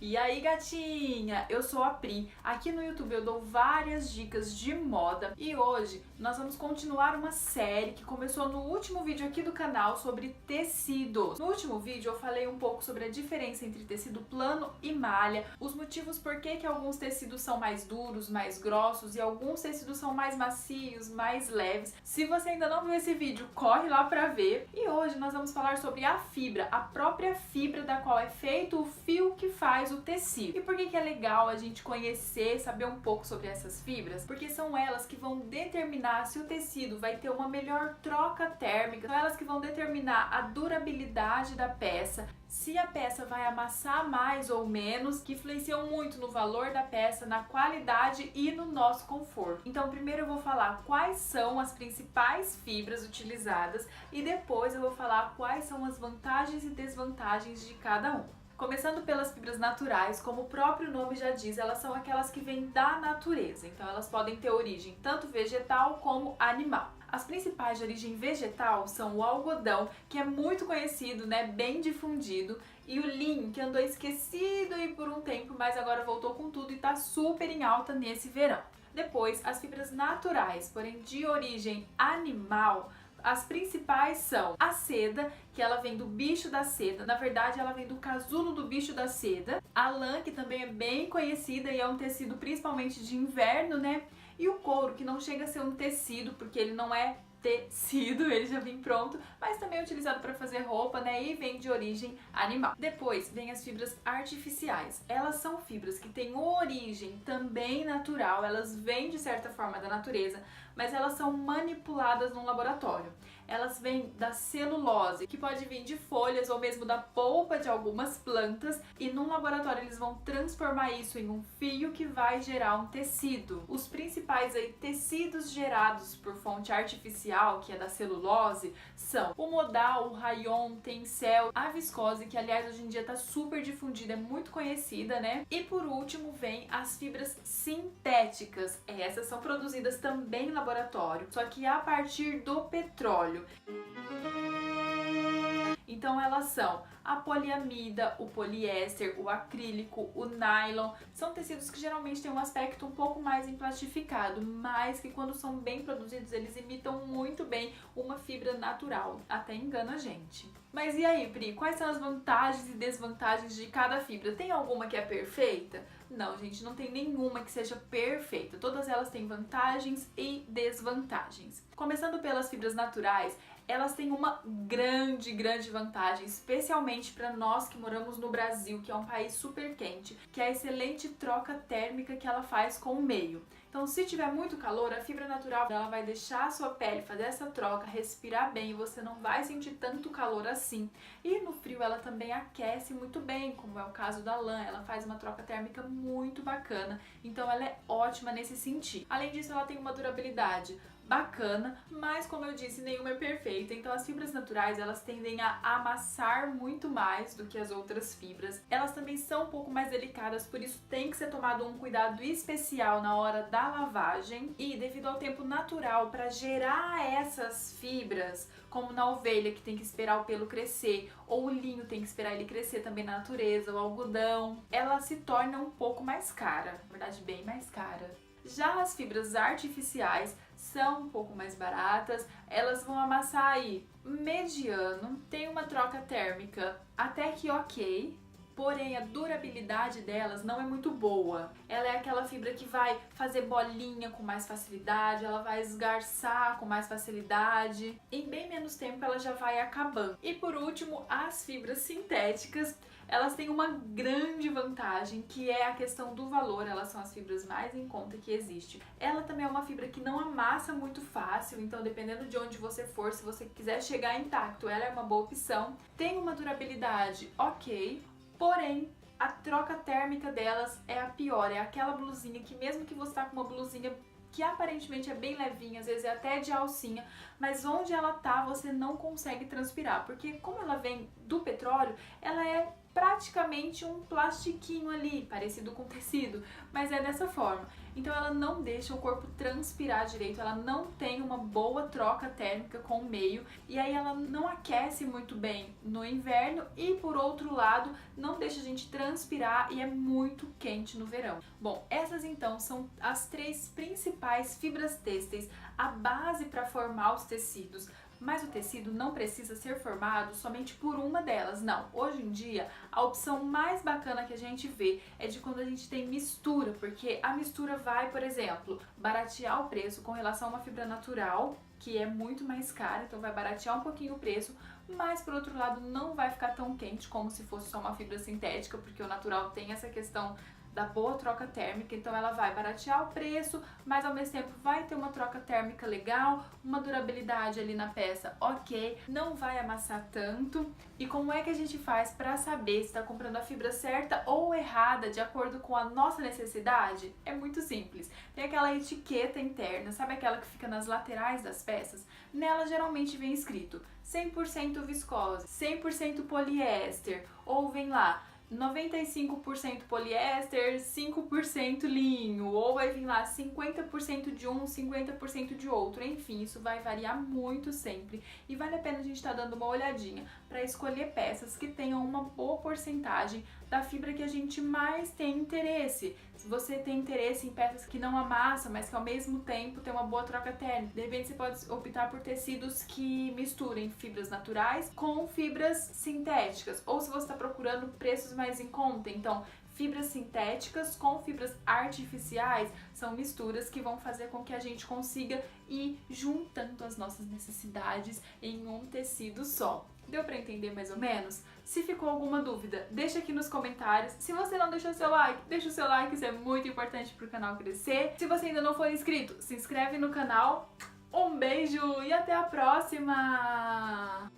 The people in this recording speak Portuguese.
E aí, gatinha? Eu sou a Pri. Aqui no YouTube eu dou várias dicas de moda e hoje nós vamos continuar uma série que começou no último vídeo aqui do canal sobre tecidos. No último vídeo eu falei um pouco sobre a diferença entre tecido plano e malha, os motivos por que alguns tecidos são mais duros, mais grossos e alguns tecidos são mais macios, mais leves. Se você ainda não viu esse vídeo, corre lá pra ver. E hoje nós vamos falar sobre a fibra, a própria fibra da qual é feito o fio que faz o tecido. E por que é legal a gente conhecer, saber um pouco sobre essas fibras? Porque são elas que vão determinar se o tecido vai ter uma melhor troca térmica, são elas que vão determinar a durabilidade da peça, se a peça vai amassar mais ou menos, que influenciam muito no valor da peça, na qualidade e no nosso conforto. Então primeiro eu vou falar quais são as principais fibras utilizadas e depois eu vou falar quais são as vantagens e desvantagens de cada um. Começando pelas fibras naturais, como o próprio nome já diz, elas são aquelas que vêm da natureza, então elas podem ter origem tanto vegetal como animal. As principais de origem vegetal são o algodão, que é muito conhecido, né, bem difundido, e o linho, que andou esquecido aí por um tempo, mas agora voltou com tudo e tá super em alta nesse verão. Depois, as fibras naturais, porém de origem animal, as principais são a seda, que ela vem do bicho da seda, na verdade ela vem do casulo do bicho da seda, a lã, que também é bem conhecida e é um tecido principalmente de inverno, né? E o couro, que não chega a ser um tecido, porque ele não é tecido, ele já vem pronto, mas também é utilizado para fazer roupa, né, e vem de origem animal. Depois vem as fibras artificiais. Elas são fibras que têm origem também natural, elas vêm de certa forma da natureza, mas elas são manipuladas num laboratório. Elas vêm da celulose, que pode vir de folhas ou mesmo da polpa de algumas plantas, e num laboratório eles vão transformar isso em um fio que vai gerar um tecido. Os principais aí tecidos gerados por fonte artificial, que é da celulose, são o modal, o rayon, tencel, a viscose, que aliás hoje em dia está super difundida, é muito conhecida, né? E por último vem as fibras sintéticas. Essas são produzidas também em laboratório, só que a partir do petróleo. Então elas são a poliamida, o poliéster, o acrílico, o nylon. São tecidos que geralmente têm um aspecto um pouco mais emplastificado, mas que quando são bem produzidos eles imitam muito bem uma fibra natural. Até engana a gente. Mas e aí, Pri, quais são as vantagens e desvantagens de cada fibra? Tem alguma que é perfeita? Não, gente, não tem nenhuma que seja perfeita. Todas elas têm vantagens e desvantagens. Começando pelas fibras naturais, elas têm uma grande vantagem, especialmente para nós que moramos no Brasil, que é um país super quente, que é a excelente troca térmica que ela faz com o meio. Então, se tiver muito calor, a fibra natural ela vai deixar a sua pele fazer essa troca, respirar bem, e você não vai sentir tanto calor assim. E no frio ela também aquece muito bem, como é o caso da lã, ela faz uma troca térmica muito bacana, então ela é ótima nesse sentido. Além disso, ela tem uma durabilidade bacana, mas como eu disse, nenhuma é perfeita, então as fibras naturais elas tendem a amassar muito mais do que as outras fibras. Elas também são um pouco mais delicadas, por isso tem que ser tomado um cuidado especial na hora da lavagem, e devido ao tempo natural para gerar essas fibras, como na ovelha que tem que esperar o pelo crescer, ou o linho tem que esperar ele crescer também na natureza, o algodão, ela se torna um pouco mais cara, na verdade bem mais cara. Já as fibras artificiais são um pouco mais baratas, elas vão amassar aí mediano, tem uma troca térmica até que ok, porém a durabilidade delas não é muito boa. Ela é aquela fibra que vai fazer bolinha com mais facilidade, ela vai esgarçar com mais facilidade, em bem menos tempo ela já vai acabando. E por último, as fibras sintéticas, elas têm uma grande vantagem, que é a questão do valor. Elas são as fibras mais em conta que existe. Ela também é uma fibra que não amassa muito fácil, então dependendo de onde você for, se você quiser chegar intacto, ela é uma boa opção. Tem uma durabilidade ok, porém a troca térmica delas é a pior, é aquela blusinha que mesmo que você tá com uma blusinha que aparentemente é bem levinha, às vezes é até de alcinha, mas onde ela tá você não consegue transpirar, porque como ela vem do petróleo, ela é praticamente um plastiquinho ali, parecido com tecido, mas é dessa forma. Então ela não deixa o corpo transpirar direito, ela não tem uma boa troca térmica com o meio, e aí ela não aquece muito bem no inverno e, por outro lado, não deixa a gente transpirar e é muito quente no verão. Bom, essas então são as 3 principais fibras têxteis, a base para formar os tecidos. Mas o tecido não precisa ser formado somente por uma delas, não. Hoje em dia, a opção mais bacana que a gente vê é de quando a gente tem mistura, porque a mistura vai, por exemplo, baratear o preço com relação a uma fibra natural, que é muito mais cara, então vai baratear um pouquinho o preço, mas por outro lado não vai ficar tão quente como se fosse só uma fibra sintética, porque o natural tem essa questão da boa troca térmica, então ela vai baratear o preço, mas ao mesmo tempo vai ter uma troca térmica legal, uma durabilidade ali na peça ok, não vai amassar tanto. E como é que a gente faz para saber se está comprando a fibra certa ou errada de acordo com a nossa necessidade? É muito simples. Tem aquela etiqueta interna, sabe aquela que fica nas laterais das peças? Nela geralmente vem escrito 100% viscose, 100% poliéster, ou vem lá 95% poliéster, 5% linho, ou vai vir lá 50% de um, 50% de outro, enfim, isso vai variar muito sempre e vale a pena a gente estar dando uma olhadinha para escolher peças que tenham uma boa porcentagem da fibra que a gente mais tem interesse. Se você tem interesse em peças que não amassam, mas que ao mesmo tempo tem uma boa troca térmica, de repente você pode optar por tecidos que misturem fibras naturais com fibras sintéticas, ou se você está procurando preços mais em conta, então fibras sintéticas com fibras artificiais são misturas que vão fazer com que a gente consiga ir juntando as nossas necessidades em um tecido só. Deu pra entender mais ou menos? Se ficou alguma dúvida, deixa aqui nos comentários. Se você não deixou seu like, deixa o seu like, isso é muito importante pro canal crescer. Se você ainda não for inscrito, se inscreve no canal. Um beijo e até a próxima!